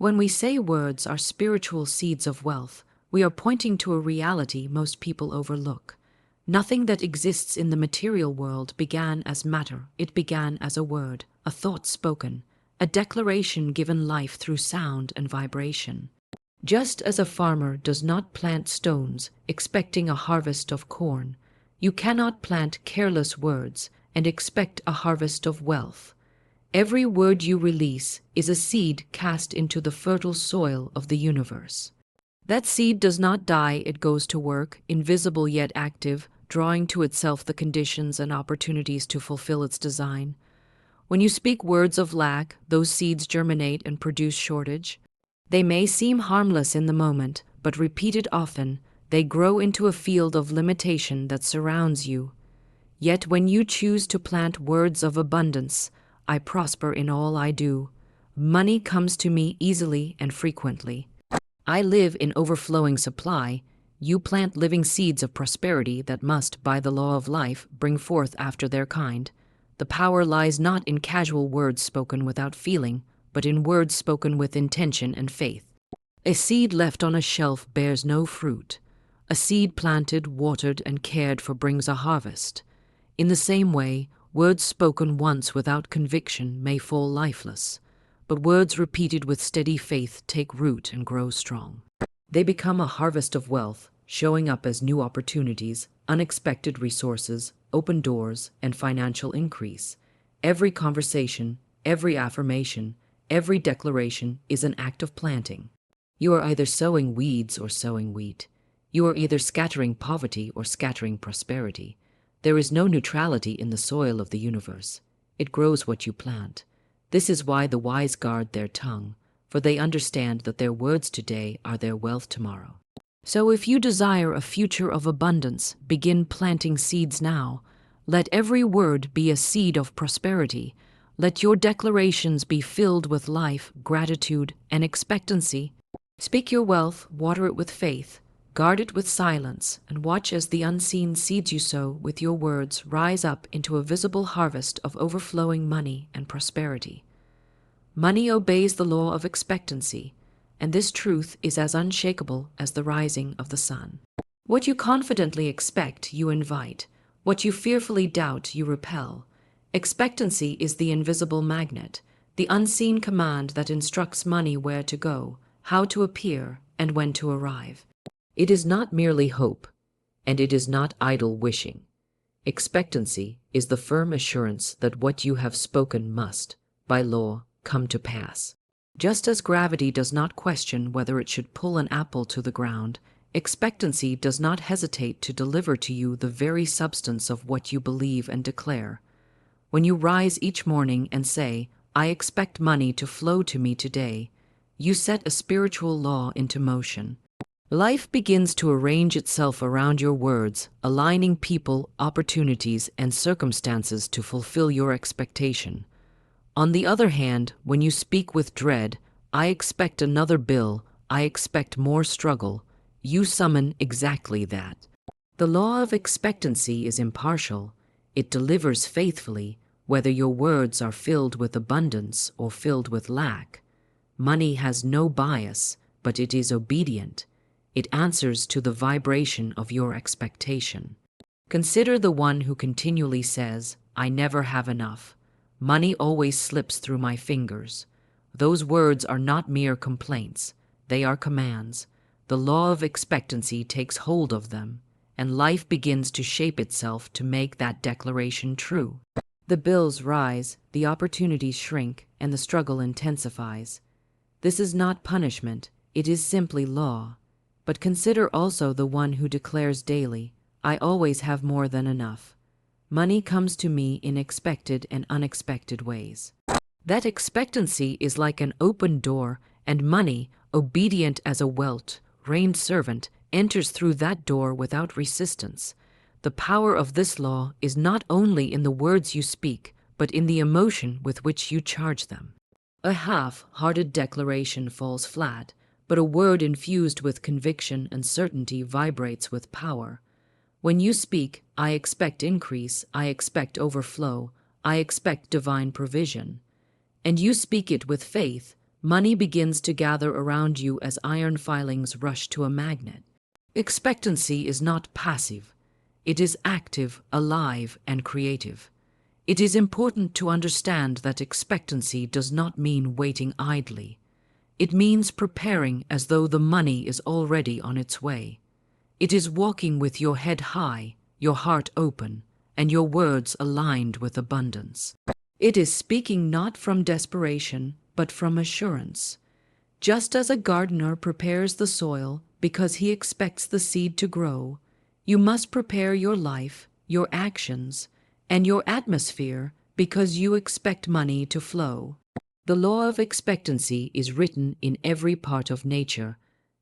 When we say words are spiritual seeds of wealth, we are pointing to a reality most people overlook. Nothing that exists in the material world began as matter. It began as a word, a thought spoken, a declaration given life through sound and vibration. Just as a farmer does not plant stones expecting a harvest of corn, you cannot plant careless words and expect a harvest of wealth. Every word you release is a seed cast into the fertile soil of the universe. That seed does not die, it goes to work, invisible yet active, drawing to itself the conditions and opportunities to fulfill its design. When you speak words of lack, those seeds germinate and produce shortage. They may seem harmless in the moment, but repeated often, they grow into a field of limitation that surrounds you. Yet when you choose to plant words of abundance, I prosper in all I do. Money comes to me easily and frequently. I live in overflowing supply. You plant living seeds of prosperity that must, by the law of life, bring forth after their kind. The power lies not in casual words spoken without feeling, but in words spoken with intention and faith. A seed left on a shelf bears no fruit. A seed planted, watered, and cared for brings a harvest. In the same way, words spoken once without conviction may fall lifeless, but words repeated with steady faith take root and grow strong. They become a harvest of wealth, showing up as new opportunities, unexpected resources, open doors, and financial increase. Every conversation, every affirmation, every declaration is an act of planting. You are either sowing weeds or sowing wheat. You are either scattering poverty or scattering prosperity. There is no neutrality in the soil of the universe. It grows what you plant. This is why the wise guard their tongue, for they understand that their words today are their wealth tomorrow. So if you desire a future of abundance, begin planting seeds now. Let every word be a seed of prosperity. Let your declarations be filled with life, gratitude, and expectancy. Speak your wealth, water it with faith, guard it with silence, and watch as the unseen seeds you sow with your words rise up into a visible harvest of overflowing money and prosperity. Money obeys the law of expectancy, and this truth is as unshakable as the rising of the sun. What you confidently expect, you invite. What you fearfully doubt, you repel. Expectancy is the invisible magnet, the unseen command that instructs money where to go, how to appear, and when to arrive. It is not merely hope, and it is not idle wishing. Expectancy is the firm assurance that what you have spoken must, by law, come to pass. Just as gravity does not question whether it should pull an apple to the ground, expectancy does not hesitate to deliver to you the very substance of what you believe and declare. When you rise each morning and say, "I expect money to flow to me today," you set a spiritual law into motion. Life begins to arrange itself around your words, aligning people, opportunities, and circumstances to fulfill your expectation. On the other hand, when you speak with dread, "I expect another bill, I expect more struggle," you summon exactly that. The law of expectancy is impartial. It delivers faithfully, whether your words are filled with abundance or filled with lack. Money has no bias, but it is obedient. It answers to the vibration of your expectation. Consider the one who continually says, "I never have enough. Money always slips through my fingers." Those words are not mere complaints. They are commands. The law of expectancy takes hold of them, and life begins to shape itself to make that declaration true. The bills rise, the opportunities shrink, and the struggle intensifies. This is not punishment, it is simply law. But consider also the one who declares daily, "I always have more than enough." Money comes to me in expected and unexpected ways. That expectancy is like an open door, and money, obedient as a well-trained servant, enters through that door without resistance. The power of this law is not only in the words you speak, but in the emotion with which you charge them. A half-hearted declaration falls flat, but a word infused with conviction and certainty vibrates with power. When you speak, "I expect increase, I expect overflow, I expect divine provision," and you speak it with faith, Money begins to gather around you as iron filings rush to a magnet. Expectancy is not passive. It is active, alive, and creative. It is important to understand that expectancy does not mean waiting idly. It means preparing as though the money is already on its way. It is walking with your head high, your heart open, and your words aligned with abundance. It is speaking not from desperation, but from assurance. Just as a gardener prepares the soil because he expects the seed to grow, you must prepare your life, your actions, and your atmosphere because you expect money to flow. The law of expectancy is written in every part of nature.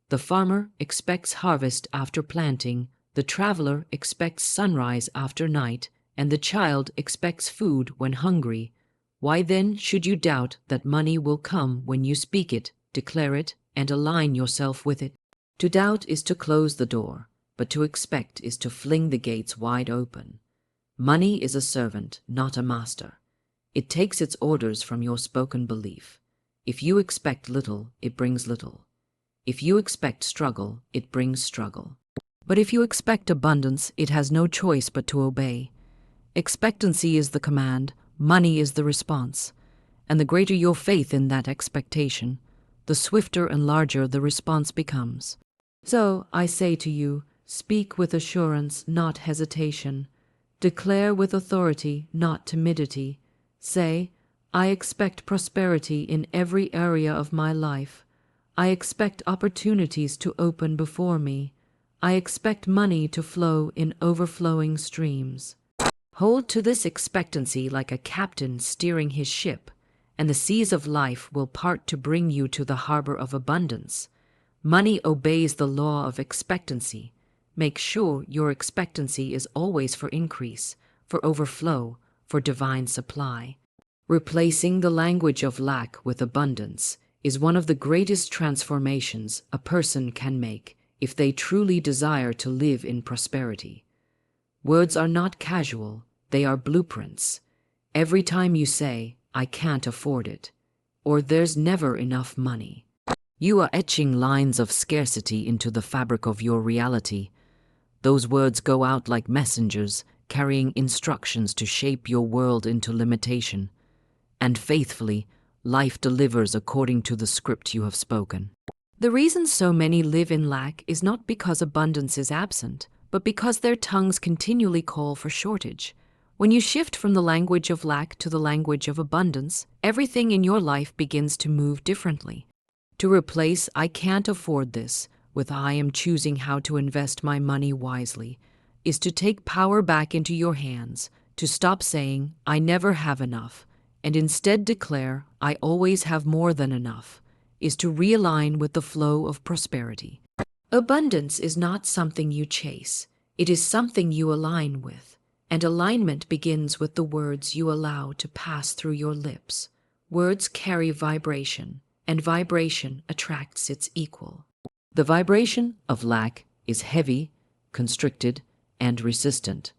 The farmer expects harvest after planting, the traveler expects sunrise after night, and the child expects food when hungry. Why then should you doubt that money will come when you speak it, declare it, and align yourself with it? To doubt is to close the door, but to expect is to fling the gates wide open. Money is a servant, not a master. It takes its orders from your spoken belief. If you expect little, it brings little. If you expect struggle, it brings struggle. But if you expect abundance, it has no choice but to obey. Expectancy is the command, money is the response. And the greater your faith in that expectation, the swifter and larger the response becomes. So I say to you, speak with assurance, not hesitation. Declare with authority, not timidity. Say, I expect prosperity in every area of my life. I expect opportunities to open before me. I expect money to flow in overflowing streams. Hold to this expectancy like a captain steering his ship, and the seas of life will part to bring you to the harbor of abundance. Money obeys the law of expectancy. Make sure your expectancy is always for increase, for overflow, for divine supply. Replacing the language of lack with abundance is one of the greatest transformations a person can make if they truly desire to live in prosperity. Words are not casual, they are blueprints. Every time you say, I can't afford it, or there's never enough money, you are etching lines of scarcity into the fabric of your reality. Those words go out like messengers, carrying instructions to shape your world into limitation. And faithfully, life delivers according to the script you have spoken. The reason so many live in lack is not because abundance is absent, but because their tongues continually call for shortage. When you shift from the language of lack to the language of abundance, everything in your life begins to move differently. To replace I can't afford this with I am choosing how to invest my money wisely is to take power back into your hands, to stop saying I never have enough, and instead declare I always have more than enough, is to realign with the flow of prosperity. Abundance is not something you chase, it is something you align with, and alignment begins with the words you allow to pass through your lips. Words carry vibration, and vibration attracts its equal. The vibration of lack is heavy, constricted, and resistant.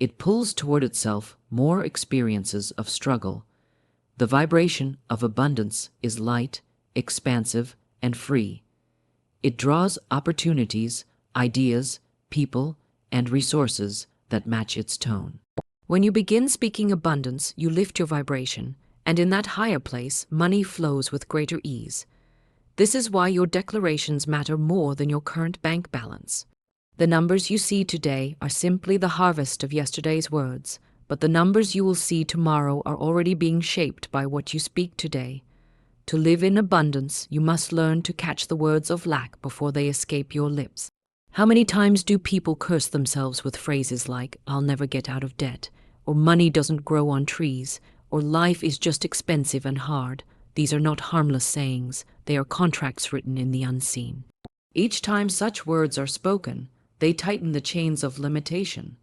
It pulls toward itself more experiences of struggle. The vibration of abundance is light, expansive, and free. It draws opportunities, ideas, people, and resources that match its tone. When you begin speaking abundance, you lift your vibration, and in that higher place, money flows with greater ease. This is why your declarations matter more than your current bank balance. The numbers you see today are simply the harvest of yesterday's words, but the numbers you will see tomorrow are already being shaped by what you speak today. To live in abundance, you must learn to catch the words of lack before they escape your lips. How many times do people curse themselves with phrases like, I'll never get out of debt, or money doesn't grow on trees, or life is just expensive and hard? These are not harmless sayings, they are contracts written in the unseen. Each time such words are spoken, they tighten the chains of limitation.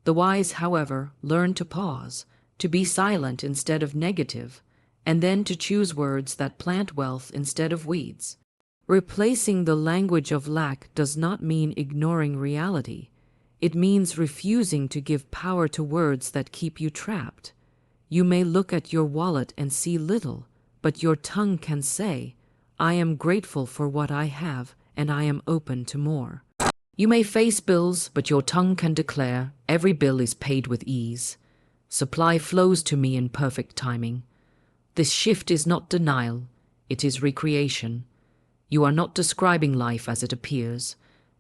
The wise, however, learn to pause, to be silent instead of negative, and then to choose words that plant wealth instead of weeds. Replacing the language of lack does not mean ignoring reality. It means refusing to give power to words that keep you trapped. You may look at your wallet and see little, but your tongue can say, I am grateful for what I have, and I am open to more. You may face bills, but your tongue can declare, every bill is paid with ease. Supply flows to me in perfect timing. This shift is not denial, it is recreation. You are not describing life as it appears.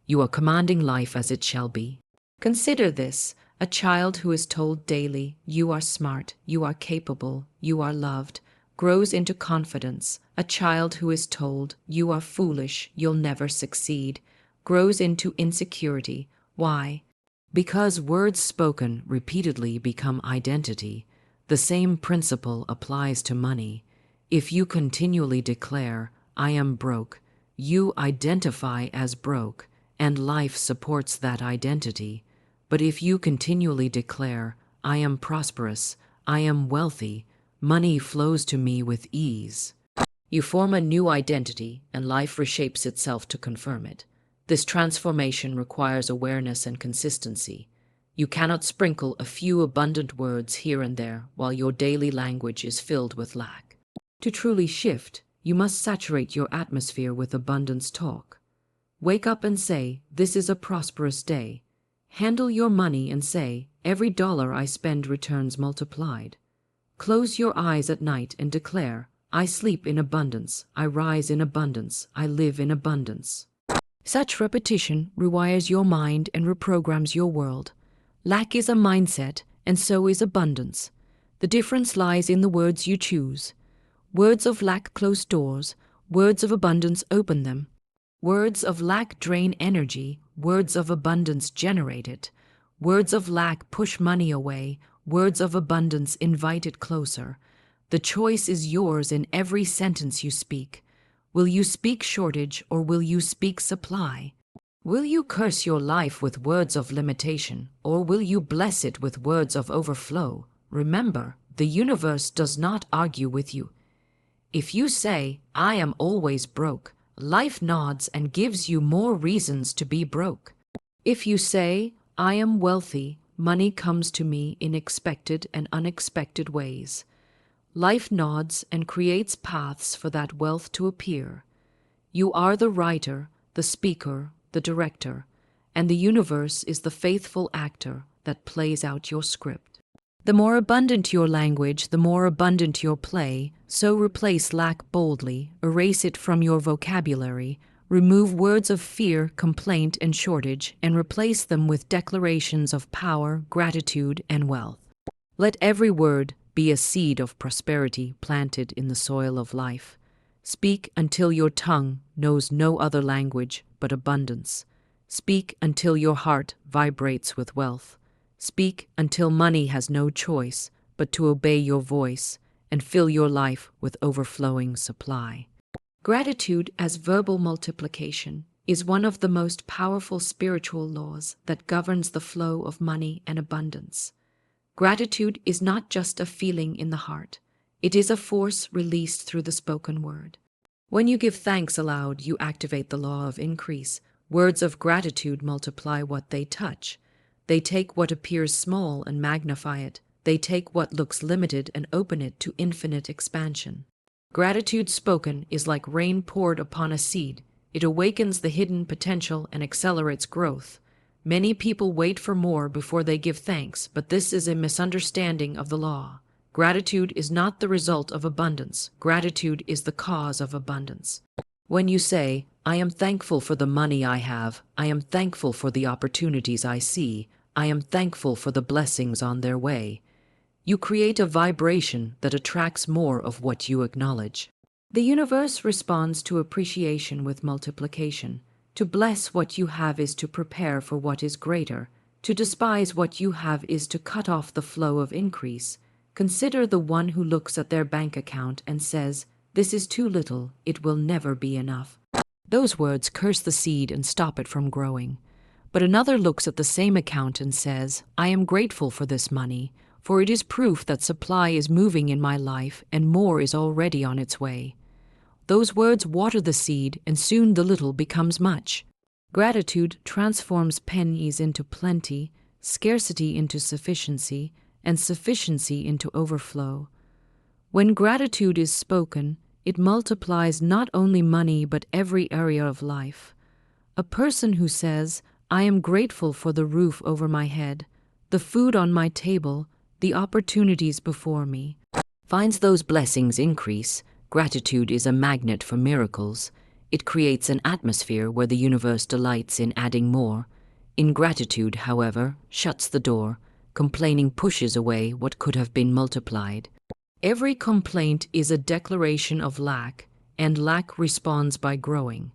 You are commanding life as it shall be. Consider this, a child who is told daily, you are smart, you are capable, you are loved, grows into confidence. A child who is told, you are foolish, you'll never succeed, grows into insecurity. Why? Because words spoken repeatedly become identity. The same principle applies to money. If you continually declare, I am broke, you identify as broke, and life supports that identity. But if you continually declare, I am prosperous, I am wealthy, money flows to me with ease, you form a new identity, and life reshapes itself to confirm it. This transformation requires awareness and consistency. You cannot sprinkle a few abundant words here and there while your daily language is filled with lack. To truly shift, you must saturate your atmosphere with abundance talk. Wake up and say, this is a prosperous day. Handle your money and say, every dollar I spend returns multiplied. Close your eyes at night and declare, I sleep in abundance, I rise in abundance, I live in abundance. Such repetition rewires your mind and reprograms your world. Lack is a mindset, and so is abundance. The difference lies in the words you choose. Words of lack close doors, words of abundance open them. Words of lack drain energy, words of abundance generate it. Words of lack push money away, words of abundance invite it closer. The choice is yours in every sentence you speak. Will you speak shortage or will you speak supply? Will you curse your life with words of limitation or will you bless it with words of overflow? Remember, the universe does not argue with you. If you say, I am always broke, life nods and gives you more reasons to be broke. If you say, I am wealthy, money comes to me in expected and unexpected ways. Life nods and creates paths for that wealth to appear. You are the writer, the speaker, the director, and the universe is the faithful actor that plays out your script. The more abundant your language, the more abundant your play, so replace lack boldly, erase it from your vocabulary, remove words of fear, complaint, and shortage, and replace them with declarations of power, gratitude, and wealth. Let every word be a seed of prosperity planted in the soil of life. Speak until your tongue knows no other language but abundance. Speak until your heart vibrates with wealth. Speak until money has no choice but to obey your voice and fill your life with overflowing supply. Gratitude as verbal multiplication is one of the most powerful spiritual laws that governs the flow of money and abundance. Gratitude is not just a feeling in the heart. It is a force released through the spoken word. When you give thanks aloud, you activate the law of increase. Words of gratitude multiply what they touch. They take what appears small and magnify it. They take what looks limited and open it to infinite expansion. Gratitude spoken is like rain poured upon a seed. It awakens the hidden potential and accelerates growth. Many people wait for more before they give thanks, but this is a misunderstanding of the law. Gratitude is not the result of abundance. Gratitude is the cause of abundance. When you say, I am thankful for the money I have, I am thankful for the opportunities I see, I am thankful for the blessings on their way, you create a vibration that attracts more of what you acknowledge. The universe responds to appreciation with multiplication. To bless what you have is to prepare for what is greater. To despise what you have is to cut off the flow of increase. Consider the one who looks at their bank account and says, this is too little, it will never be enough. Those words curse the seed and stop it from growing. But another looks at the same account and says, I am grateful for this money, for it is proof that supply is moving in my life and more is already on its way. Those words water the seed, and soon the little becomes much. Gratitude transforms pennies into plenty, scarcity into sufficiency, and sufficiency into overflow. When gratitude is spoken, it multiplies not only money but every area of life. A person who says, "I am grateful for the roof over my head, the food on my table, the opportunities before me," finds those blessings increase. Gratitude is a magnet for miracles. It creates an atmosphere where the universe delights in adding more. Ingratitude, however, shuts the door. Complaining pushes away what could have been multiplied. Every complaint is a declaration of lack, and lack responds by growing.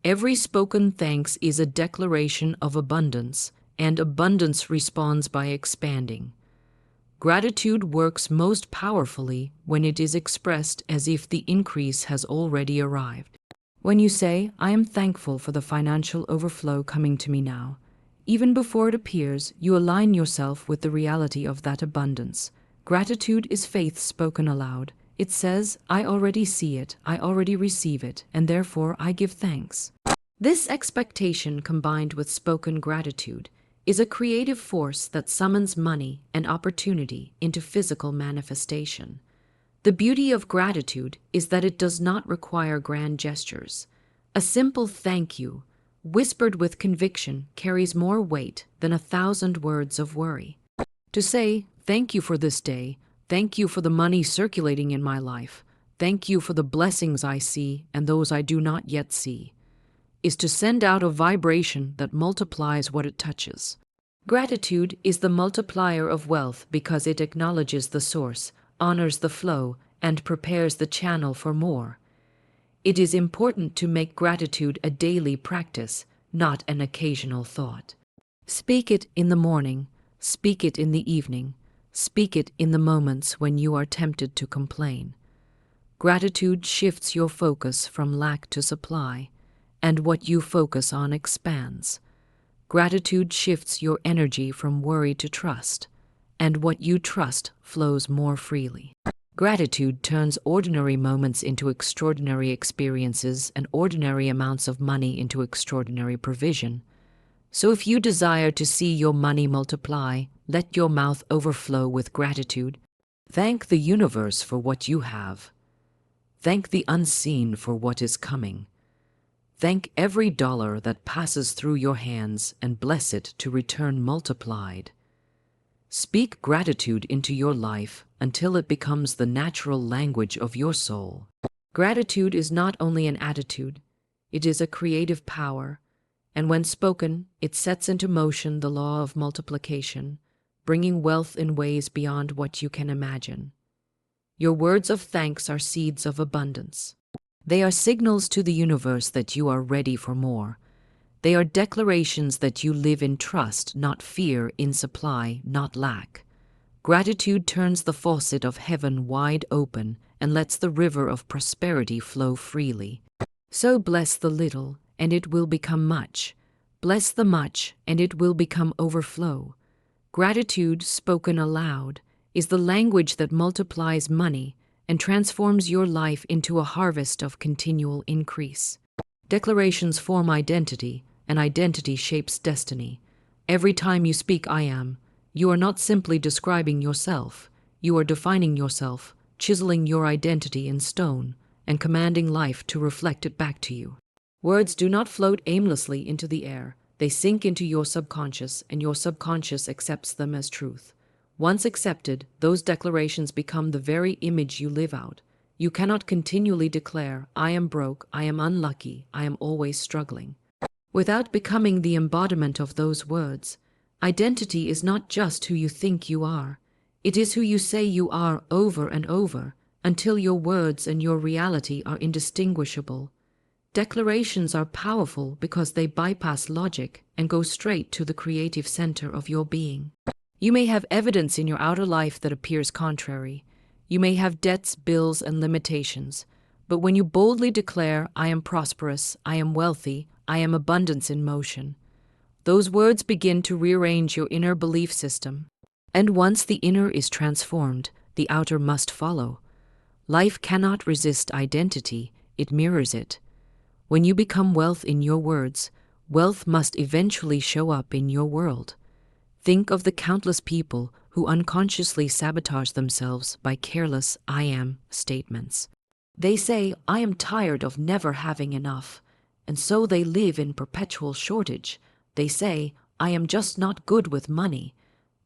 Every spoken thanks is a declaration of abundance, and abundance responds by expanding. Gratitude works most powerfully when it is expressed as if the increase has already arrived. When you say, "I am thankful for the financial overflow coming to me now," even before it appears, you align yourself with the reality of that abundance. Gratitude is faith spoken aloud. It says, "I already see it, I already receive it, and therefore I give thanks." This expectation combined with spoken gratitude is a creative force that summons money and opportunity into physical manifestation. The beauty of gratitude is that it does not require grand gestures. A simple thank you, whispered with conviction, carries more weight than 1,000 words of worry. To say, "Thank you for this day, thank you for the money circulating in my life, thank you for the blessings I see and those I do not yet see," is to send out a vibration that multiplies what it touches. Gratitude is the multiplier of wealth because it acknowledges the source, honors the flow, and prepares the channel for more. It is important to make gratitude a daily practice, not an occasional thought. Speak it in the morning, speak it in the evening, speak it in the moments when you are tempted to complain. Gratitude shifts your focus from lack to supply, and what you focus on expands. Gratitude shifts your energy from worry to trust, and what you trust flows more freely. Gratitude turns ordinary moments into extraordinary experiences and ordinary amounts of money into extraordinary provision. So if you desire to see your money multiply, let your mouth overflow with gratitude. Thank the universe for what you have. Thank the unseen for what is coming. Thank every dollar that passes through your hands and bless it to return multiplied. Speak gratitude into your life until it becomes the natural language of your soul. Gratitude is not only an attitude, it is a creative power, and when spoken, it sets into motion the law of multiplication, bringing wealth in ways beyond what you can imagine. Your words of thanks are seeds of abundance. They are signals to the universe that you are ready for more. They are declarations that you live in trust, not fear, in supply, not lack. Gratitude turns the faucet of heaven wide open and lets the river of prosperity flow freely. So bless the little, and it will become much. Bless the much, and it will become overflow. Gratitude, spoken aloud, is the language that multiplies money and transforms your life into a harvest of continual increase. Declarations form identity, and identity shapes destiny. Every time you speak "I am," you are not simply describing yourself. You are defining yourself, chiseling your identity in stone, and commanding life to reflect it back to you. Words do not float aimlessly into the air. They sink into your subconscious, and your subconscious accepts them as truth. Once accepted, those declarations become the very image you live out. You cannot continually declare, "I am broke, I am unlucky, I am always struggling," without becoming the embodiment of those words. Identity is not just who you think you are. It is who you say you are over and over, until your words and your reality are indistinguishable. Declarations are powerful because they bypass logic and go straight to the creative center of your being. You may have evidence in your outer life that appears contrary. You may have debts, bills, and limitations. But when you boldly declare, "I am prosperous, I am wealthy, I am abundance in motion," those words begin to rearrange your inner belief system. And once the inner is transformed, the outer must follow. Life cannot resist identity, it mirrors it. When you become wealth in your words, wealth must eventually show up in your world. Think of the countless people who unconsciously sabotage themselves by careless "I am" statements. They say, "I am tired of never having enough," and so they live in perpetual shortage. They say, "I am just not good with money,"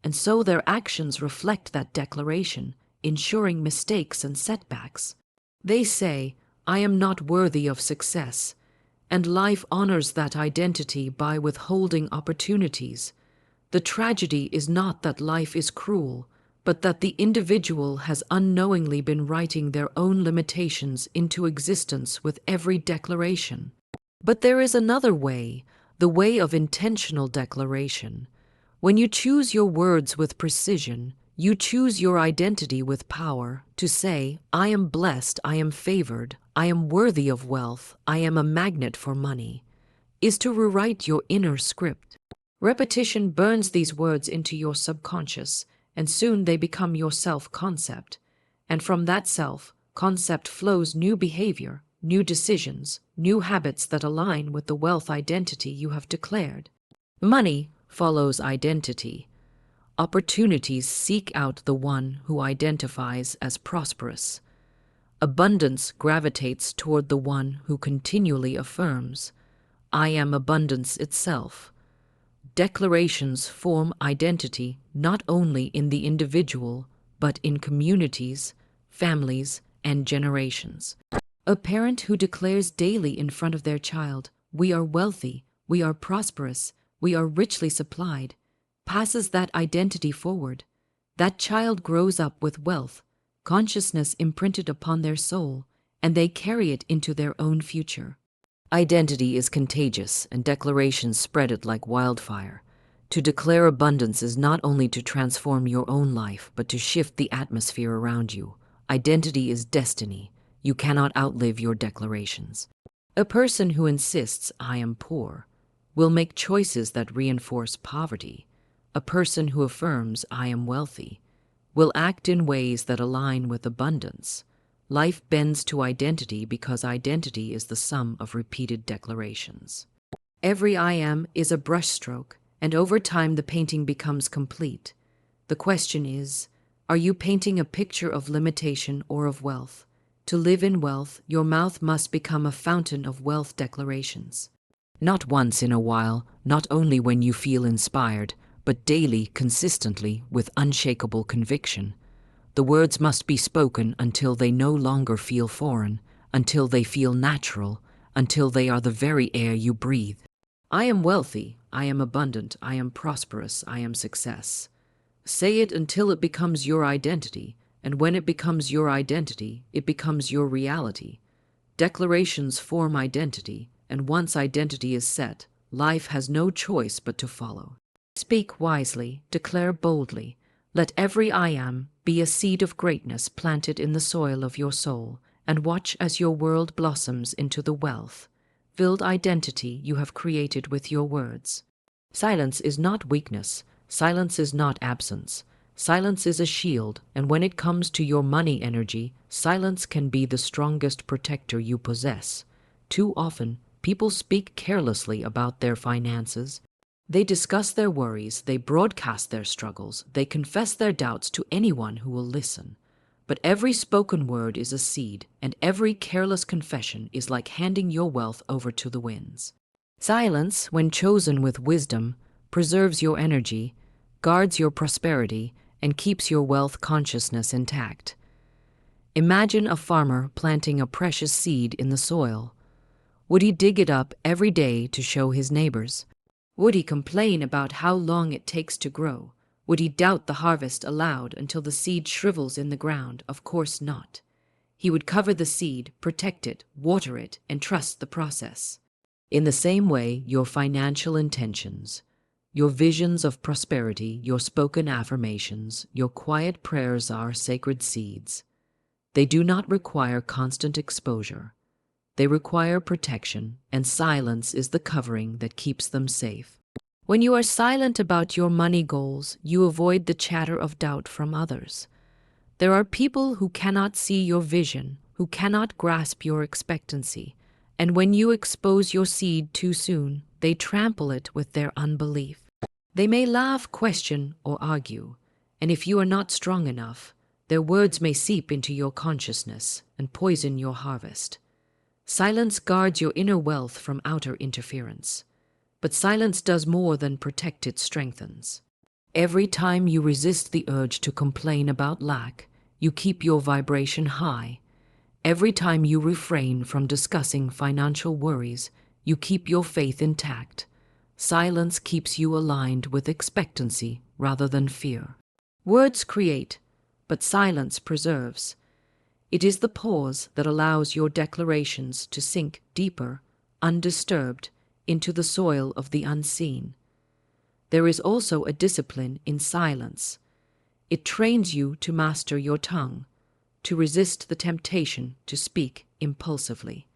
and so their actions reflect that declaration, ensuring mistakes and setbacks. They say, "I am not worthy of success," and life honors that identity by withholding opportunities. The tragedy is not that life is cruel, but that the individual has unknowingly been writing their own limitations into existence with every declaration. But there is another way, the way of intentional declaration. When you choose your words with precision, you choose your identity with power to say, "I am blessed, I am favored, I am worthy of wealth, I am a magnet for money," is to rewrite your inner script. Repetition burns these words into your subconscious, and soon they become your self-concept. And from that self-concept flows new behavior, new decisions, new habits that align with the wealth identity you have declared. Money follows identity. Opportunities seek out the one who identifies as prosperous. Abundance gravitates toward the one who continually affirms, "I am abundance itself." Declarations form identity not only in the individual, but in communities, families, and generations. A parent who declares daily in front of their child, "We are wealthy, we are prosperous, we are richly supplied," passes that identity forward. That child grows up with wealth, consciousness imprinted upon their soul, and they carry it into their own future. Identity is contagious, and declarations spread it like wildfire. To declare abundance is not only to transform your own life, but to shift the atmosphere around you. Identity is destiny. You cannot outlive your declarations. A person who insists, "I am poor," will make choices that reinforce poverty. A person who affirms, "I am wealthy," will act in ways that align with abundance. Life bends to identity because identity is the sum of repeated declarations. Every "I am" is a brushstroke, and over time the painting becomes complete. The question is, are you painting a picture of limitation or of wealth? To live in wealth, your mouth must become a fountain of wealth declarations. Not once in a while, not only when you feel inspired, but daily, consistently, with unshakable conviction. The words must be spoken until they no longer feel foreign, until they feel natural, until they are the very air you breathe. I am wealthy, I am abundant, I am prosperous, I am success. Say it until it becomes your identity, and when it becomes your identity, it becomes your reality. Declarations form identity, and once identity is set, life has no choice but to follow. Speak wisely, declare boldly. Let every "I am" be a seed of greatness planted in the soil of your soul, and watch as your world blossoms into the wealth-filled identity you have created with your words. Silence is not weakness. Silence is not absence. Silence is a shield, and when it comes to your money energy, silence can be the strongest protector you possess. Too often, people speak carelessly about their finances. They discuss their worries, they broadcast their struggles, they confess their doubts to anyone who will listen. But every spoken word is a seed, and every careless confession is like handing your wealth over to the winds. Silence, when chosen with wisdom, preserves your energy, guards your prosperity, and keeps your wealth consciousness intact. Imagine a farmer planting a precious seed in the soil. Would he dig it up every day to show his neighbors? Would he complain about how long it takes to grow? Would he doubt the harvest aloud until the seed shrivels in the ground? Of course not. He would cover the seed, protect it, water it, and trust the process. In the same way, your financial intentions, your visions of prosperity, your spoken affirmations, your quiet prayers are sacred seeds. They do not require constant exposure. They require protection, and silence is the covering that keeps them safe. When you are silent about your money goals, you avoid the chatter of doubt from others. There are people who cannot see your vision, who cannot grasp your expectancy, and when you expose your seed too soon, they trample it with their unbelief. They may laugh, question, or argue, And if you are not strong enough, their words may seep into your consciousness and poison your harvest. Silence guards your inner wealth from outer interference. But silence does more than protect, it strengthens. Every time you resist the urge to complain about lack, you keep your vibration high. Every time you refrain from discussing financial worries, you keep your faith intact. Silence keeps you aligned with expectancy rather than fear. Words create, but silence preserves. It is the pause that allows your declarations to sink deeper, undisturbed, into the soil of the unseen. There is also a discipline in silence. It trains you to master your tongue, to resist the temptation to speak impulsively.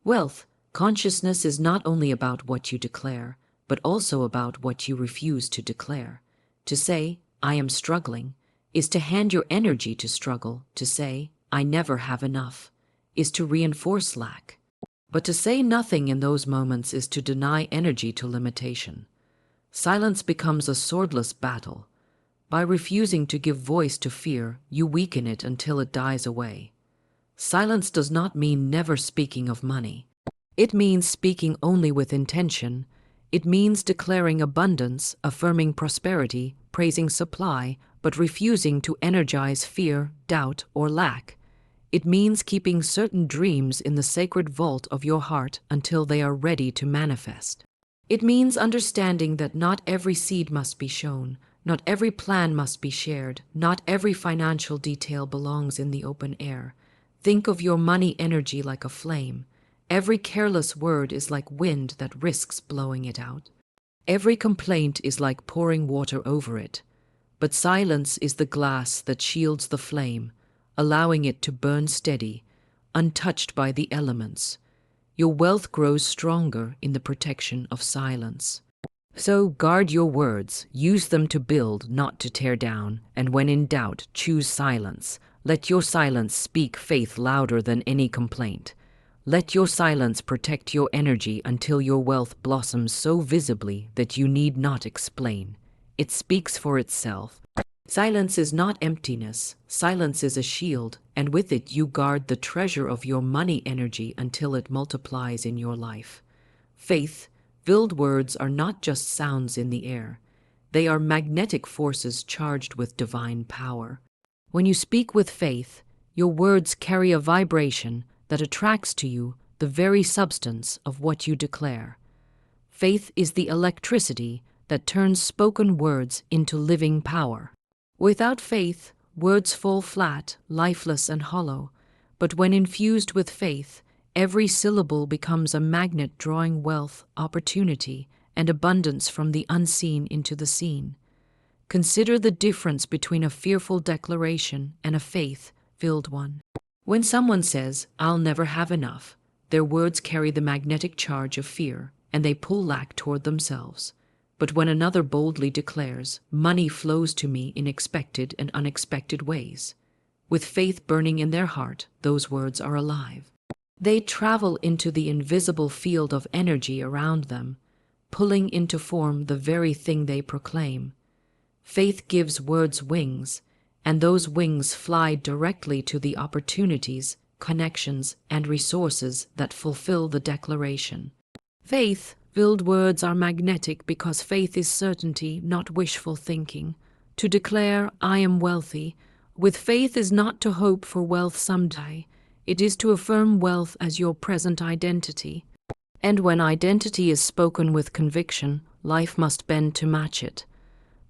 Wealth consciousness is not only about what you declare, but also about what you refuse to declare. To say, "I am struggling," is to hand your energy to struggle. To say, "I never have enough," is to reinforce lack. But to say nothing in those moments is to deny energy to limitation. Silence becomes a swordless battle. By refusing to give voice to fear, you weaken it until it dies away. Silence does not mean never speaking of money. It means speaking only with intention. It means declaring abundance, affirming prosperity, praising supply, but refusing to energize fear, doubt, or lack. It means keeping certain dreams in the sacred vault of your heart until they are ready to manifest. It means understanding that not every seed must be shown, not every plan must be shared, not every financial detail belongs in the open air. Think of your money energy like a flame. Every careless word is like wind that risks blowing it out. Every complaint is like pouring water over it. But silence is the glass that shields the flame, allowing it to burn steady, untouched by the elements. Your wealth grows stronger in the protection of silence. So guard your words, use them to build, not to tear down, and when in doubt, choose silence. Let your silence speak faith louder than any complaint. Let your silence protect your energy until your wealth blossoms so visibly that you need not explain. It speaks for itself. Silence is not emptiness. Silence is a shield, and with it you guard the treasure of your money energy until it multiplies in your life. Faith-filled words are not just sounds in the air. They are magnetic forces charged with divine power. When you speak with faith, your words carry a vibration that attracts to you the very substance of what you declare. Faith is the electricity that turns spoken words into living power. Without faith, words fall flat, lifeless, and hollow. But when infused with faith, every syllable becomes a magnet drawing wealth, opportunity, and abundance from the unseen into the seen. Consider the difference between a fearful declaration and a faith-filled one. When someone says, "I'll never have enough," their words carry the magnetic charge of fear, and they pull lack toward themselves. But when another boldly declares, "Money flows to me in expected and unexpected ways," with faith burning in their heart, those words are alive. They travel into the invisible field of energy around them, pulling into form the very thing they proclaim. Faith gives words wings, and those wings fly directly to the opportunities, connections, and resources that fulfill the declaration. Faith-filled words are magnetic because faith is certainty, not wishful thinking. To declare, "I am wealthy," with faith is not to hope for wealth someday. It is to affirm wealth as your present identity. And when identity is spoken with conviction, life must bend to match it.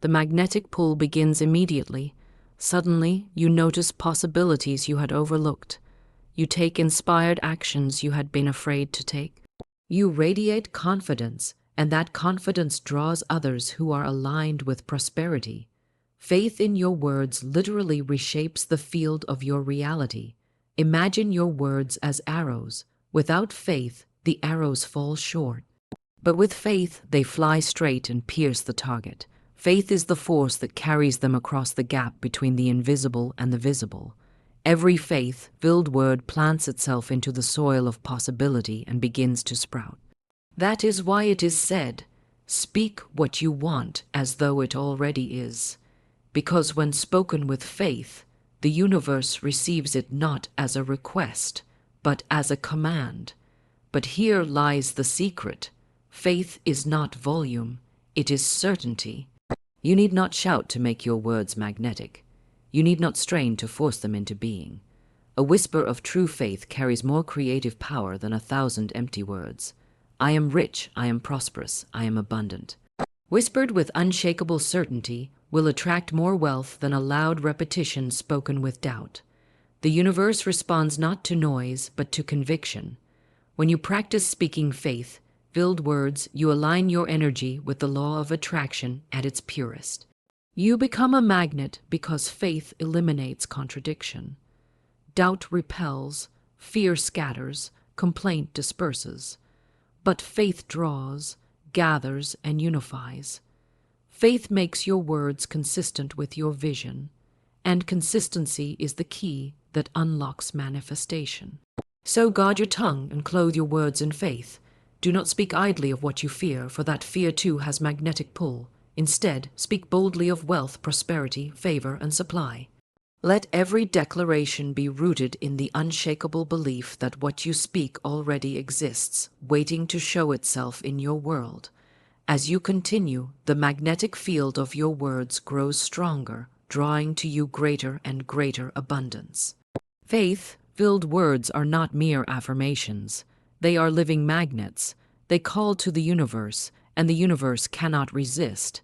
The magnetic pull begins immediately. Suddenly, you notice possibilities you had overlooked. You take inspired actions you had been afraid to take. You radiate confidence, and that confidence draws others who are aligned with prosperity. Faith in your words literally reshapes the field of your reality. Imagine your words as arrows. Without faith, the arrows fall short. But with faith, they fly straight and pierce the target. Faith is the force that carries them across the gap between the invisible and the visible. Every faith-filled word plants itself into the soil of possibility and begins to sprout. That is why it is said, "Speak what you want as though it already is," because when spoken with faith, the universe receives it not as a request, but as a command. But here lies the secret. Faith is not volume, it is certainty. You need not shout to make your words magnetic. You need not strain to force them into being. A whisper of true faith carries more creative power than 1,000 empty words. I am rich, I am prosperous, I am abundant. Whispered with unshakable certainty will attract more wealth than a loud repetition spoken with doubt. The universe responds not to noise, but to conviction. When you practice speaking faith-filled words, you align your energy with the law of attraction at its purest. You become a magnet because faith eliminates contradiction. Doubt repels, fear scatters, complaint disperses. But faith draws, gathers, and unifies. Faith makes your words consistent with your vision, and consistency is the key that unlocks manifestation. So guard your tongue and clothe your words in faith. Do not speak idly of what you fear, for that fear too has magnetic pull. Instead, speak boldly of wealth, prosperity, favor, and supply. Let every declaration be rooted in the unshakable belief that what you speak already exists, waiting to show itself in your world. As you continue, the magnetic field of your words grows stronger, drawing to you greater and greater abundance. Faith-filled words are not mere affirmations. They are living magnets. They call to the universe, and the universe cannot resist.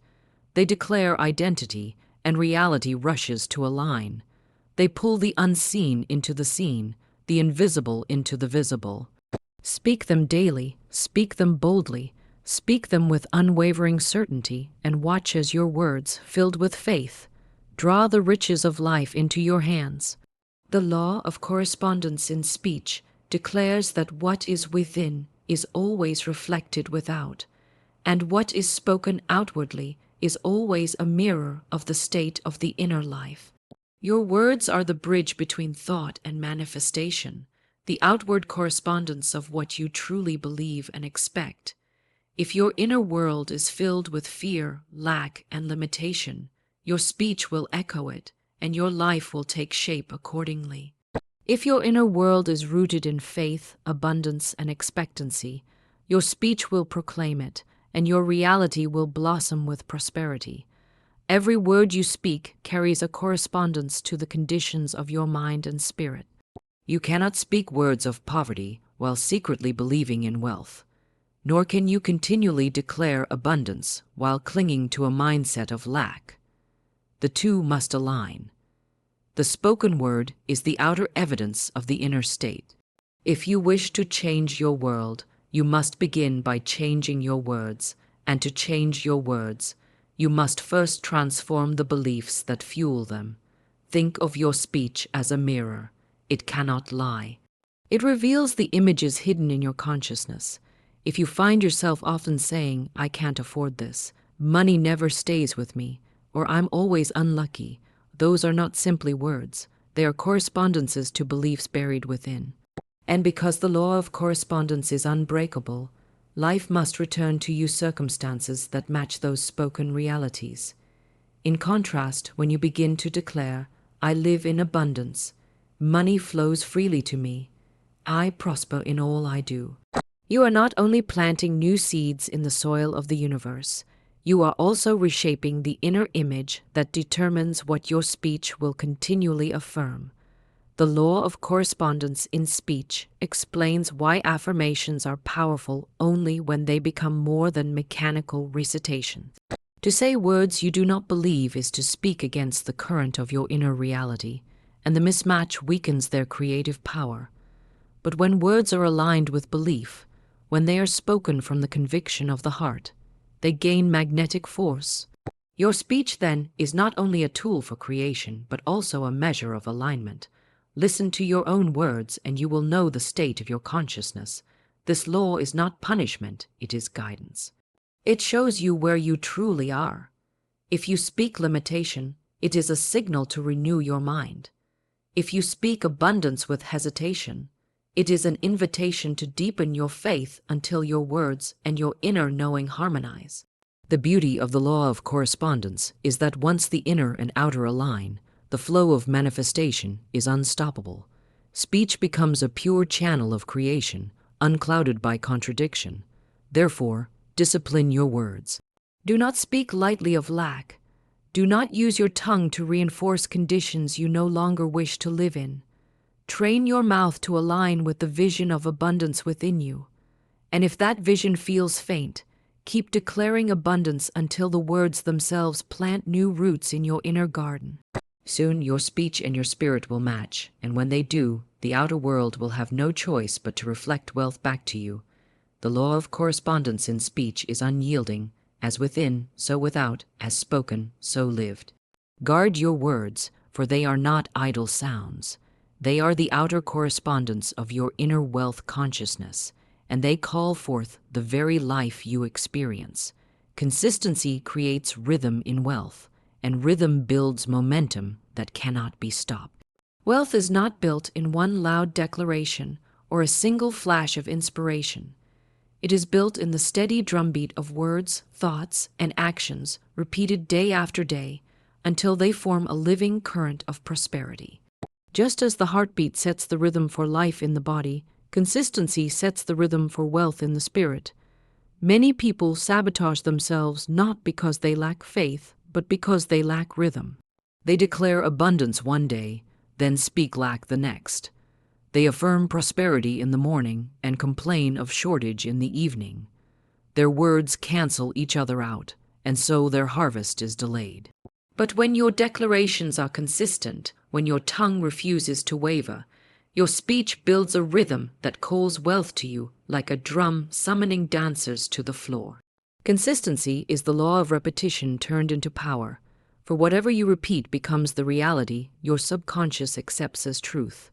They declare identity, and reality rushes to align. They pull the unseen into the seen, the invisible into the visible. Speak them daily, speak them boldly, speak them with unwavering certainty, and watch as your words, filled with faith, draw the riches of life into your hands. The law of correspondence in speech declares that what is within is always reflected without, and what is spoken outwardly is always a mirror of the state of the inner life. Your words are the bridge between thought and manifestation, the outward correspondence of what you truly believe and expect. If your inner world is filled with fear, lack, and limitation, your speech will echo it, and your life will take shape accordingly. If your inner world is rooted in faith, abundance, and expectancy, your speech will proclaim it, and your reality will blossom with prosperity. Every word you speak carries a correspondence to the conditions of your mind and spirit. You cannot speak words of poverty while secretly believing in wealth, nor can you continually declare abundance while clinging to a mindset of lack. The two must align. The spoken word is the outer evidence of the inner state. If you wish to change your world, you must begin by changing your words, and to change your words, you must first transform the beliefs that fuel them. Think of your speech as a mirror. It cannot lie. It reveals the images hidden in your consciousness. If you find yourself often saying, "I can't afford this," "money never stays with me," or "I'm always unlucky," those are not simply words. They are correspondences to beliefs buried within. And because the law of correspondence is unbreakable, life must return to you circumstances that match those spoken realities. In contrast, when you begin to declare, "I live in abundance," "money flows freely to me," "I prosper in all I do," you are not only planting new seeds in the soil of the universe, you are also reshaping the inner image that determines what your speech will continually affirm. The law of correspondence in speech explains why affirmations are powerful only when they become more than mechanical recitation. To say words you do not believe is to speak against the current of your inner reality, and the mismatch weakens their creative power. But when words are aligned with belief, when they are spoken from the conviction of the heart, they gain magnetic force. Your speech, then, is not only a tool for creation, but also a measure of alignment. Listen to your own words, and you will know the state of your consciousness. This law is not punishment, it is guidance. It shows you where you truly are. If you speak limitation, it is a signal to renew your mind. If you speak abundance with hesitation, it is an invitation to deepen your faith until your words and your inner knowing harmonize. The beauty of the law of correspondence is that once the inner and outer align, the flow of manifestation is unstoppable. Speech becomes a pure channel of creation, unclouded by contradiction. Therefore, discipline your words. Do not speak lightly of lack. Do not use your tongue to reinforce conditions you no longer wish to live in. Train your mouth to align with the vision of abundance within you. And if that vision feels faint, keep declaring abundance until the words themselves plant new roots in your inner garden. Soon your speech and your spirit will match, and when they do, the outer world will have no choice but to reflect wealth back to you. The law of correspondence in speech is unyielding, as within, so without, as spoken, so lived. Guard your words, for they are not idle sounds. They are the outer correspondence of your inner wealth consciousness, and they call forth the very life you experience. Consistency creates rhythm in wealth, and rhythm builds momentum that cannot be stopped. Wealth is not built in one loud declaration or a single flash of inspiration. It is built in the steady drumbeat of words, thoughts, and actions repeated day after day until they form a living current of prosperity. Just as the heartbeat sets the rhythm for life in the body, consistency sets the rhythm for wealth in the spirit. Many people sabotage themselves not because they lack faith, but because they lack rhythm. They declare abundance one day, then speak lack the next. They affirm prosperity in the morning and complain of shortage in the evening. Their words cancel each other out, and so their harvest is delayed. But when your declarations are consistent, when your tongue refuses to waver, your speech builds a rhythm that calls wealth to you like a drum summoning dancers to the floor. Consistency is the law of repetition turned into power, for whatever you repeat becomes the reality your subconscious accepts as truth.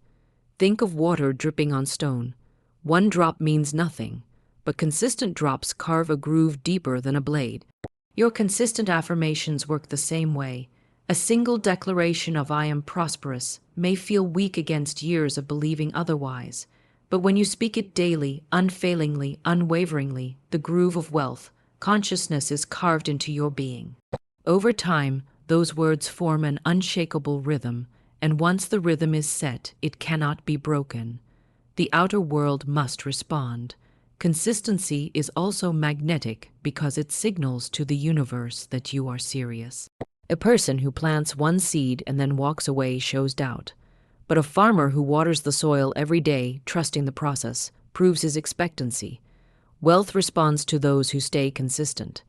Think of water dripping on stone. One drop means nothing, but consistent drops carve a groove deeper than a blade. Your consistent affirmations work the same way. A single declaration of "I am prosperous" may feel weak against years of believing otherwise, but when you speak it daily, unfailingly, unwaveringly, the groove of wealth, consciousness is carved into your being. Over time, those words form an unshakable rhythm, and once the rhythm is set, it cannot be broken. The outer world must respond. Consistency is also magnetic because it signals to the universe that you are serious. A person who plants one seed and then walks away shows doubt, but a farmer who waters the soil every day, trusting the process, proves his expectancy. Wealth responds to those who stay consistent.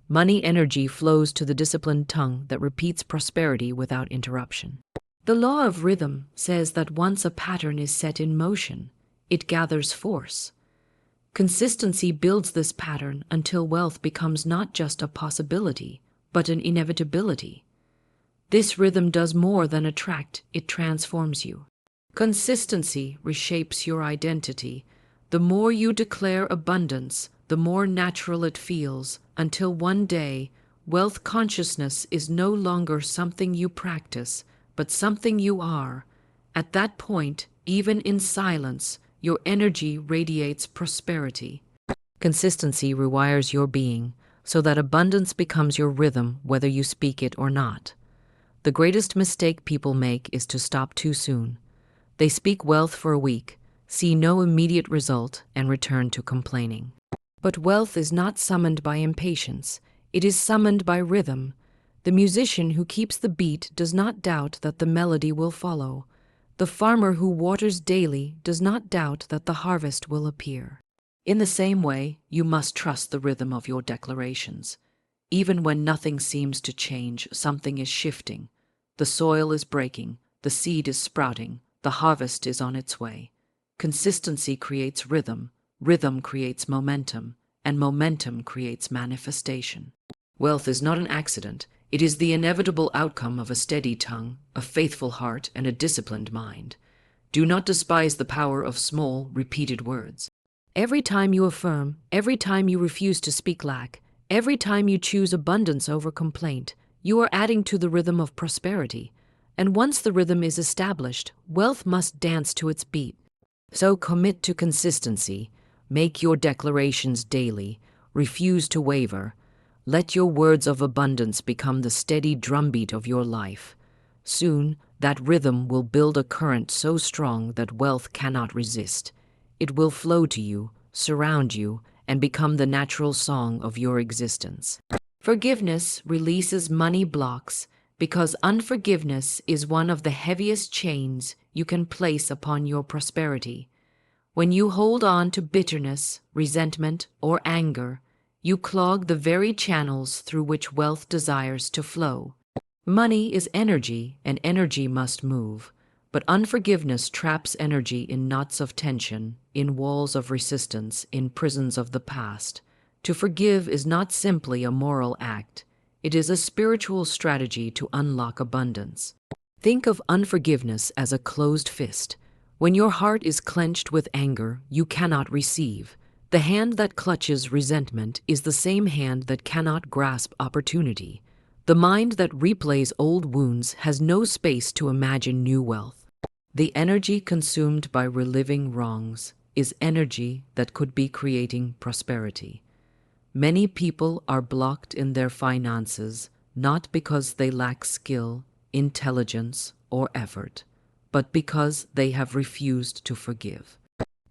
Money energy flows to the disciplined tongue that repeats prosperity without interruption. The law of rhythm says that once a pattern is set in motion, it gathers force. Consistency builds this pattern until wealth becomes not just a possibility, but an inevitability. This rhythm does more than attract, it transforms you. Consistency reshapes your identity. The more you declare abundance, the more natural it feels, until one day, wealth consciousness is no longer something you practice, but something you are. At that point, even in silence, your energy radiates prosperity. Consistency rewires your being, so that abundance becomes your rhythm whether you speak it or not. The greatest mistake people make is to stop too soon. They speak wealth for a week, see no immediate result, and return to complaining. But wealth is not summoned by impatience, it is summoned by rhythm. The musician who keeps the beat does not doubt that the melody will follow. The farmer who waters daily does not doubt that the harvest will appear. In the same way, you must trust the rhythm of your declarations. Even when nothing seems to change, something is shifting. The soil is breaking, the seed is sprouting, the harvest is on its way. Consistency creates rhythm, rhythm creates momentum, and momentum creates manifestation. Wealth is not an accident. It is the inevitable outcome of a steady tongue, a faithful heart, and a disciplined mind. Do not despise the power of small, repeated words. Every time you affirm, every time you refuse to speak lack, every time you choose abundance over complaint, you are adding to the rhythm of prosperity. And once the rhythm is established, wealth must dance to its beat. So commit to consistency, make your declarations daily, refuse to waver. Let your words of abundance become the steady drumbeat of your life. Soon, that rhythm will build a current so strong that wealth cannot resist. It will flow to you, surround you, and become the natural song of your existence. Forgiveness releases money blocks because unforgiveness is one of the heaviest chains you can place upon your prosperity. When you hold on to bitterness, resentment, or anger, you clog the very channels through which wealth desires to flow. Money is energy, and energy must move. But unforgiveness traps energy in knots of tension, in walls of resistance, in prisons of the past. To forgive is not simply a moral act. It is a spiritual strategy to unlock abundance. Think of unforgiveness as a closed fist. When your heart is clenched with anger, you cannot receive. The hand that clutches resentment is the same hand that cannot grasp opportunity. The mind that replays old wounds has no space to imagine new wealth. The energy consumed by reliving wrongs is energy that could be creating prosperity. Many people are blocked in their finances not because they lack skill, intelligence, or effort, but because they have refused to forgive.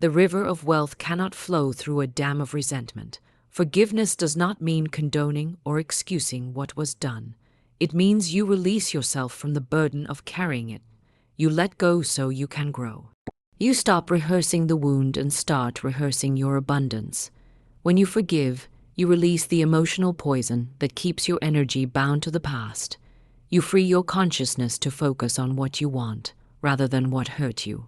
The river of wealth cannot flow through a dam of resentment. Forgiveness does not mean condoning or excusing what was done. It means you release yourself from the burden of carrying it. You let go so you can grow. You stop rehearsing the wound and start rehearsing your abundance. When you forgive, you release the emotional poison that keeps your energy bound to the past. You free your consciousness to focus on what you want, rather than what hurt you.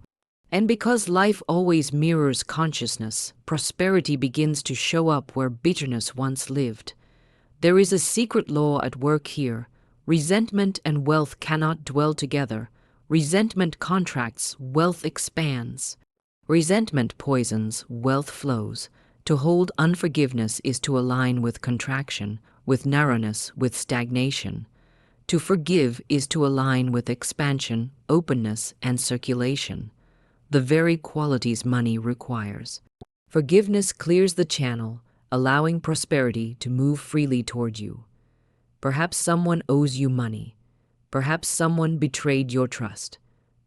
And because life always mirrors consciousness, prosperity begins to show up where bitterness once lived. There is a secret law at work here. Resentment and wealth cannot dwell together. Resentment contracts, wealth expands. Resentment poisons, wealth flows. To hold unforgiveness is to align with contraction, with narrowness, with stagnation. To forgive is to align with expansion, openness, and circulation, the very qualities money requires. Forgiveness clears the channel, allowing prosperity to move freely toward you. Perhaps someone owes you money. Perhaps someone betrayed your trust.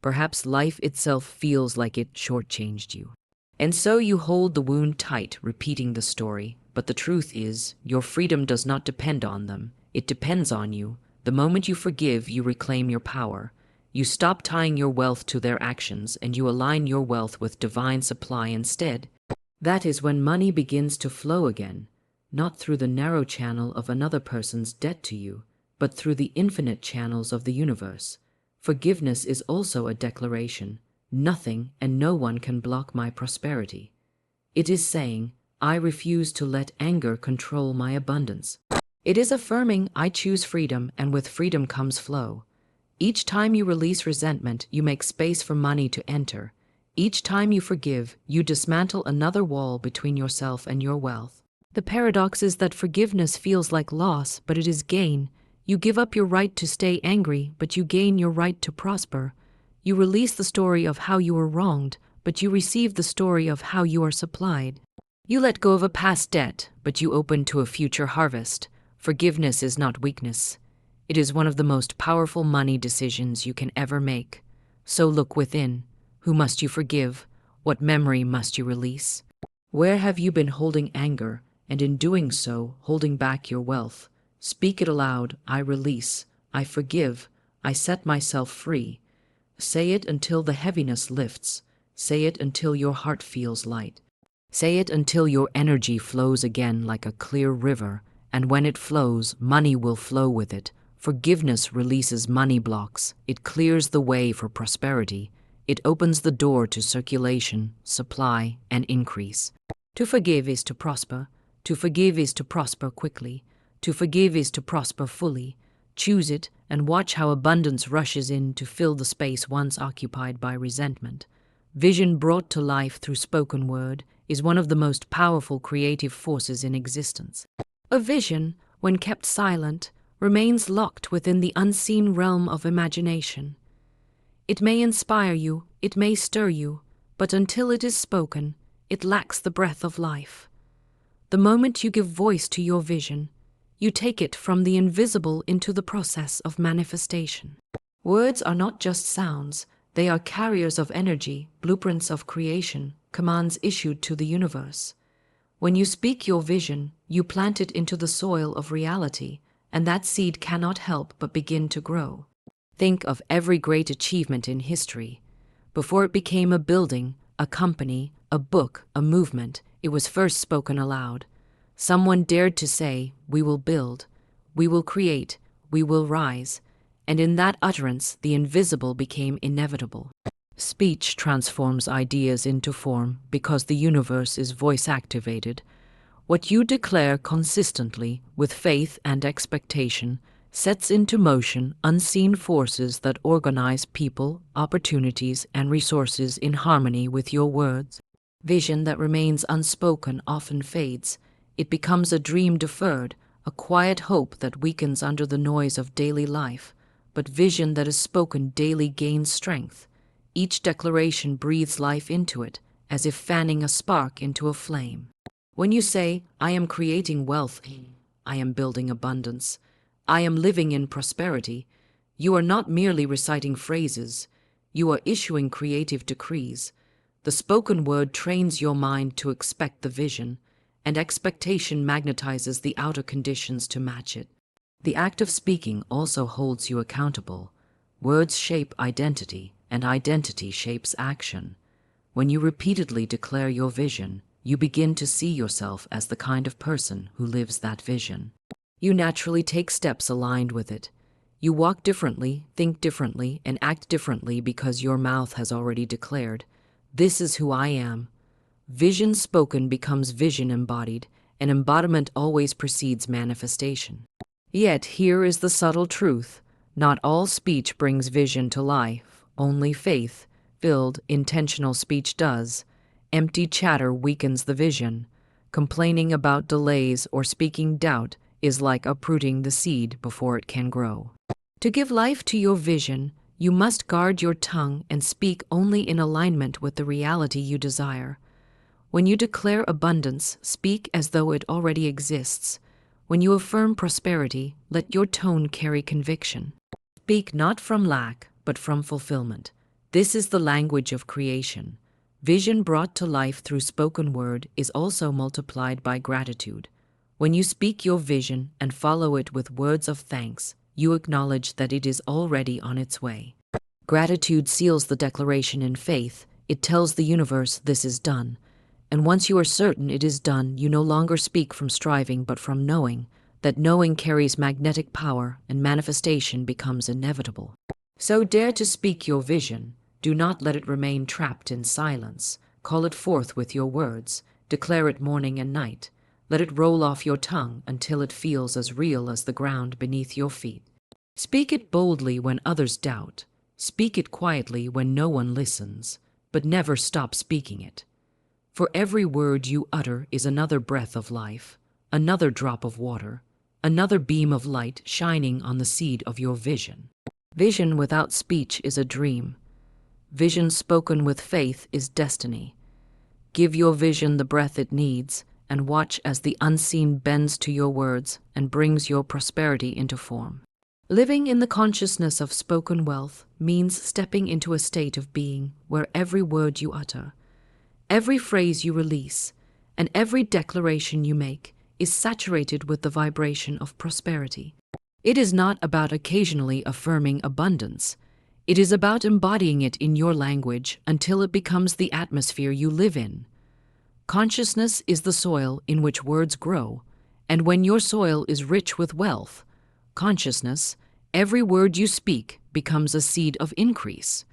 Perhaps life itself feels like it shortchanged you. And so you hold the wound tight, repeating the story. But the truth is, your freedom does not depend on them. It depends on you. The moment you forgive, you reclaim your power. You stop tying your wealth to their actions, and you align your wealth with divine supply instead. That is when money begins to flow again, not through the narrow channel of another person's debt to you, but through the infinite channels of the universe. Forgiveness is also a declaration. Nothing and no one can block my prosperity. It is saying, I refuse to let anger control my abundance. It is affirming, I choose freedom, and with freedom comes flow. Each time you release resentment, you make space for money to enter. Each time you forgive, you dismantle another wall between yourself and your wealth. The paradox is that forgiveness feels like loss, but it is gain. You give up your right to stay angry, but you gain your right to prosper. You release the story of how you were wronged, but you receive the story of how you are supplied. You let go of a past debt, but you open to a future harvest. Forgiveness is not weakness. It is one of the most powerful money decisions you can ever make. So look within. Who must you forgive? What memory must you release? Where have you been holding anger, and in doing so, holding back your wealth? Speak it aloud. I release. I forgive. I set myself free. Say it until the heaviness lifts. Say it until your heart feels light. Say it until your energy flows again like a clear river, and when it flows, money will flow with it. Forgiveness releases money blocks. It clears the way for prosperity. It opens the door to circulation, supply, and increase. To forgive is to prosper. To forgive is to prosper quickly. To forgive is to prosper fully. Choose it and watch how abundance rushes in to fill the space once occupied by resentment. Vision brought to life through spoken word is one of the most powerful creative forces in existence. A vision, when kept silent, remains locked within the unseen realm of imagination. It may inspire you, it may stir you, but until it is spoken, it lacks the breath of life. The moment you give voice to your vision, You take it from the invisible into the process of manifestation. Words are not just sounds, they are carriers of energy, blueprints of creation, commands issued to the universe. When you speak your vision, you plant it into the soil of reality, and that seed cannot help but begin to grow. Think of every great achievement in history. Before it became a building, a company, a book, a movement, it was first spoken aloud. Someone dared to say, "We will build, we will create, we will rise," and in that utterance the invisible became inevitable. Speech transforms ideas into form because the universe is voice-activated. What you declare consistently, with faith and expectation, sets into motion unseen forces that organize people, opportunities, and resources in harmony with your words. Vision that remains unspoken often fades. It becomes a dream deferred, a quiet hope that weakens under the noise of daily life. But vision that is spoken daily gains strength. Each declaration breathes life into it, as if fanning a spark into a flame. When you say, "I am creating wealth, I am building abundance, I am living in prosperity," you are not merely reciting phrases, you are issuing creative decrees. The spoken word trains your mind to expect the vision, and expectation magnetizes the outer conditions to match it. The act of speaking also holds you accountable. Words shape identity, and identity shapes action. When you repeatedly declare your vision, you begin to see yourself as the kind of person who lives that vision. You naturally take steps aligned with it. You walk differently, think differently, and act differently because your mouth has already declared, "This is who I am." Vision spoken becomes vision embodied, and embodiment always precedes manifestation. Yet here is the subtle truth. Not all speech brings vision to life. Only faith-filled, intentional speech does. Empty chatter weakens the vision. Complaining about delays or speaking doubt is like uprooting the seed before it can grow. To give life to your vision, you must guard your tongue and speak only in alignment with the reality you desire. When you declare abundance, speak as though it already exists. When you affirm prosperity, let your tone carry conviction. Speak not from lack, but from fulfillment. This is the language of creation. Vision brought to life through spoken word is also multiplied by gratitude. When you speak your vision and follow it with words of thanks, you acknowledge that it is already on its way. Gratitude seals the declaration in faith. It tells the universe this is done. And once you are certain it is done, you no longer speak from striving but from knowing. That knowing carries magnetic power and manifestation becomes inevitable. So dare to speak your vision. Do not let it remain trapped in silence. Call it forth with your words. Declare it morning and night. Let it roll off your tongue until it feels as real as the ground beneath your feet. Speak it boldly when others doubt. Speak it quietly when no one listens. But never stop speaking it. For every word you utter is another breath of life, another drop of water, another beam of light shining on the seed of your vision. Vision without speech is a dream. Vision spoken with faith is destiny. Give your vision the breath it needs, and watch as the unseen bends to your words and brings your prosperity into form. Living in the consciousness of spoken wealth means stepping into a state of being where every word you utter, every phrase you release, and every declaration you make is saturated with the vibration of prosperity. It is not about occasionally affirming abundance. It is about embodying it in your language until it becomes the atmosphere you live in. Consciousness is the soil in which words grow, and when your soil is rich with wealth, consciousness, every word you speak becomes a seed of increase.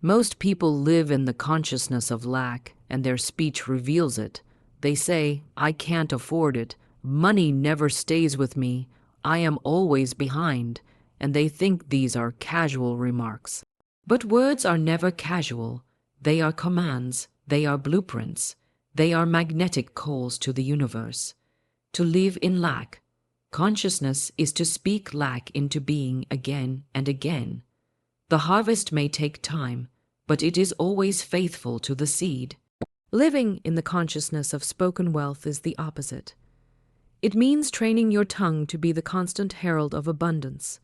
Most people live in the consciousness of lack, and their speech reveals it. They say, "I can't afford it. Money never stays with me. I am always behind," and they think these are casual remarks. But words are never casual. They are commands. They are blueprints. They are magnetic calls to the universe. To live in lack, consciousness is to speak lack into being again and again. The harvest may take time, but it is always faithful to the seed. Living in the consciousness of spoken wealth is the opposite. It means training your tongue to be the constant herald of abundance.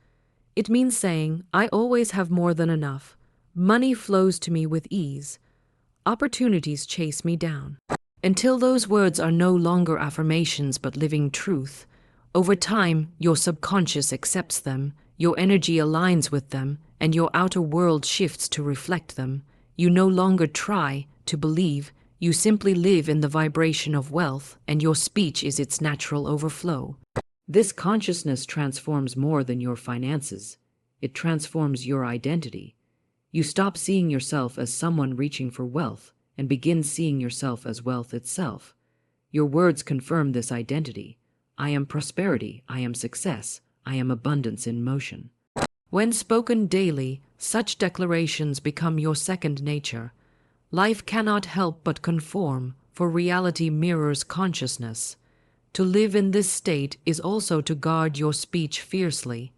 It means saying, I always have more than enough. Money flows to me with ease. Opportunities chase me down. Until those words are no longer affirmations but living truth, over time your subconscious accepts them, your energy aligns with them, and your outer world shifts to reflect them. You no longer try to believe, you simply live in the vibration of wealth, and your speech is its natural overflow. This consciousness transforms more than your finances. It transforms your identity. You stop seeing yourself as someone reaching for wealth and begin seeing yourself as wealth itself. Your words confirm this identity. I am prosperity, I am success, I am abundance in motion. When spoken daily, such declarations become your second nature. Life cannot help but conform, for reality mirrors consciousness. To live in this state is also to guard your speech fiercely.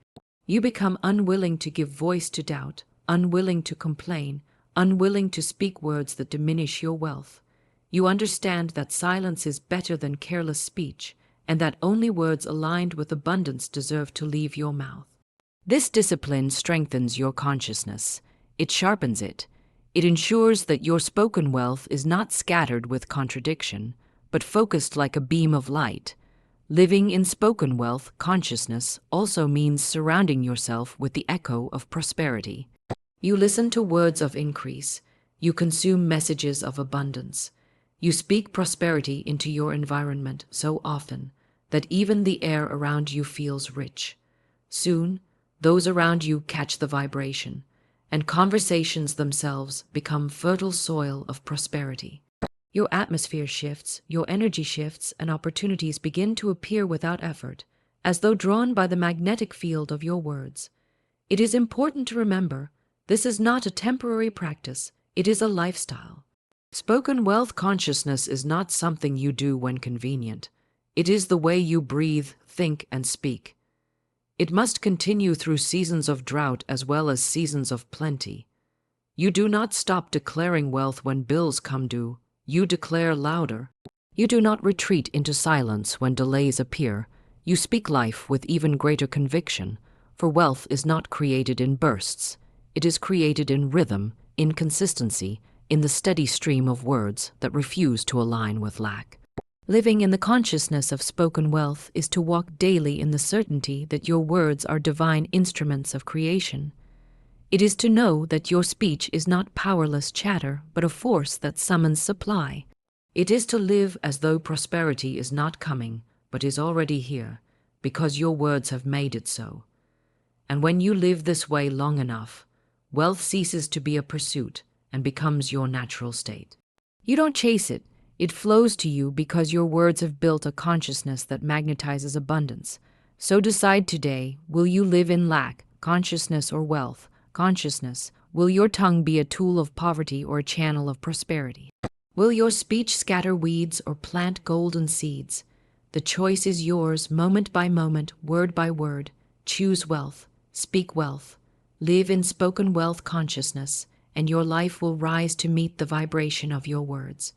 You become unwilling to give voice to doubt, unwilling to complain, unwilling to speak words that diminish your wealth. You understand that silence is better than careless speech, and that only words aligned with abundance deserve to leave your mouth. This discipline strengthens your consciousness. It sharpens it. It ensures that your spoken wealth is not scattered with contradiction, but focused like a beam of light. Living in spoken wealth consciousness also means surrounding yourself with the echo of prosperity. You listen to words of increase. You consume messages of abundance. You speak prosperity into your environment so often that even the air around you feels rich. Soon, those around you catch the vibration, and conversations themselves become fertile soil of prosperity. Your atmosphere shifts, your energy shifts, and opportunities begin to appear without effort, as though drawn by the magnetic field of your words. It is important to remember, this is not a temporary practice, it is a lifestyle. Spoken wealth consciousness is not something you do when convenient. It is the way you breathe, think, and speak. It must continue through seasons of drought as well as seasons of plenty. You do not stop declaring wealth when bills come due. You declare louder. You do not retreat into silence when delays appear. You speak life with even greater conviction, for wealth is not created in bursts. It is created in rhythm, in consistency, in the steady stream of words that refuse to align with lack. Living in the consciousness of spoken wealth is to walk daily in the certainty that your words are divine instruments of creation. It is to know that your speech is not powerless chatter, but a force that summons supply. It is to live as though prosperity is not coming, but is already here, because your words have made it so. And when you live this way long enough, wealth ceases to be a pursuit and becomes your natural state. You don't chase it. It flows to you because your words have built a consciousness that magnetizes abundance. So decide today, will you live in lack, consciousness, or wealth? Consciousness. Will your tongue be a tool of poverty or a channel of prosperity? Will your speech scatter weeds or plant golden seeds? The choice is yours, moment by moment, word by word. Choose wealth. Speak wealth. Live in spoken wealth consciousness, and your life will rise to meet the vibration of your words.